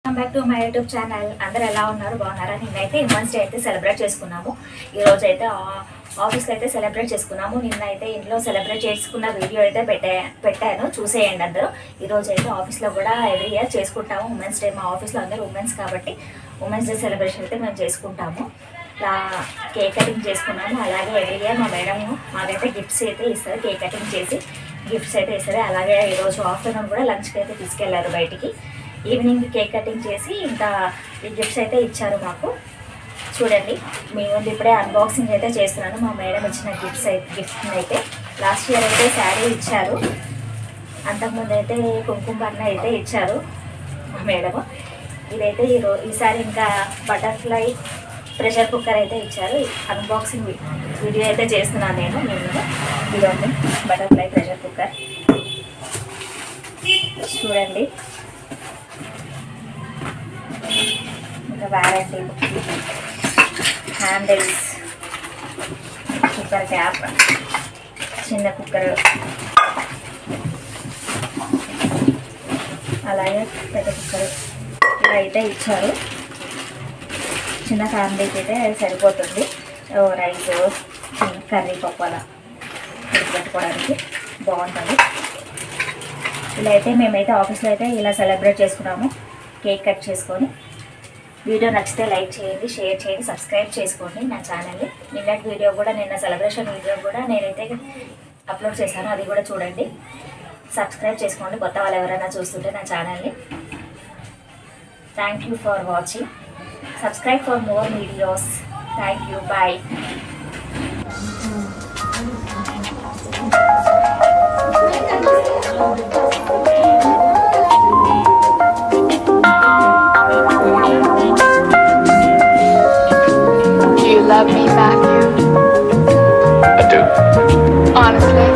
Welcome back to my YouTube channel. అందరూ ఎలా ఉన్నారు, బాగున్నారా? నిన్నైతే ఉమెన్స్ డే అయితే సెలబ్రేట్ చేసుకున్నాము. ఈరోజు అయితే ఆఫీస్లో అయితే సెలబ్రేట్ చేసుకున్నాము. నిన్న అయితే ఇంట్లో సెలబ్రేట్ చేసుకున్న వీడియో అయితే పెట్టాను, చూసేయండి అందరూ. ఈరోజు అయితే ఆఫీస్లో కూడా ఎవ్రీ ఇయర్ చేసుకుంటాము ఉమెన్స్ డే. మా ఆఫీస్లో అందరూ ఉమెన్స్ కాబట్టి ఉమెన్స్ డే సెలబ్రేషన్ అయితే మేము చేసుకుంటాము. ఇలా కేక్ కటింగ్ చేసుకున్నాము. అలాగే ఎవ్రీ ఇయర్ మా మేడం మాకైతే గిఫ్ట్స్ అయితే ఇస్తారు, కేక్ కటింగ్ చేసి గిఫ్ట్స్ అయితే ఇస్తారు. అలాగే ఈరోజు ఆఫ్టర్నూన్ కూడా లంచ్కి అయితే తీసుకెళ్లారు బయటికి. ఈవినింగ్ కేక్ కటింగ్ చేసి ఇంకా ఈ గిఫ్ట్స్ అయితే ఇచ్చారు మాకు. చూడండి, మీ ముందు ఇప్పుడే అన్బాక్సింగ్ అయితే చేస్తున్నాను. మా మేడం ఇచ్చిన గిఫ్ట్ అయితే లాస్ట్ ఇయర్ అయితే శారీ ఇచ్చారు, అంతకుముందు అయితే కుంకుమ బన్న అయితే ఇచ్చారు మా మేడము. ఇదైతే ఈసారి ఇంకా బటర్ఫ్లై ప్రెషర్ కుక్కర్ అయితే ఇచ్చారు. అన్బాక్సింగ్ వీడియో అయితే చేస్తున్నాను నేను. ఇదండి బటర్ఫ్లై ప్రెషర్ కుక్కర్. చూడండి, ఇంకా వారంటీ హ్యాండిల్స్, కుక్కర్ క్యాప్, చిన్న కుక్కర్, అలాగే పెద్ద కుక్కర్ ఇలా అయితే ఇచ్చారు. చిన్న ఫ్యామిలీకి అయితే సరిపోతుంది. రైస్, కర్రీ, పప్పు అలా పెట్టుకోవడానికి బాగుంటుంది. ఇలా అయితే మేమైతే ఆఫీస్లో అయితే ఇలా సెలబ్రేట్ చేసుకున్నాము, కేక్ కట్ చేసుకొని. వీడియో నచ్చితే లైక్ చేయండి, షేర్ చేయండి, సబ్స్క్రైబ్ చేసుకోండి నా ఛానల్ని. నిన్నటి వీడియో కూడా, నిన్న సెలబ్రేషన్ వీడియో కూడా నేనైతే అప్లోడ్ చేశాను, అది కూడా చూడండి. సబ్స్క్రైబ్ చేసుకోండి కొత్త వాళ్ళు ఎవరైనా చూస్తుంటే నా ఛానల్ని. Thank you for watching. Subscribe for more videos. Thank you, bye. Love me, Matthew? I do. Honestly?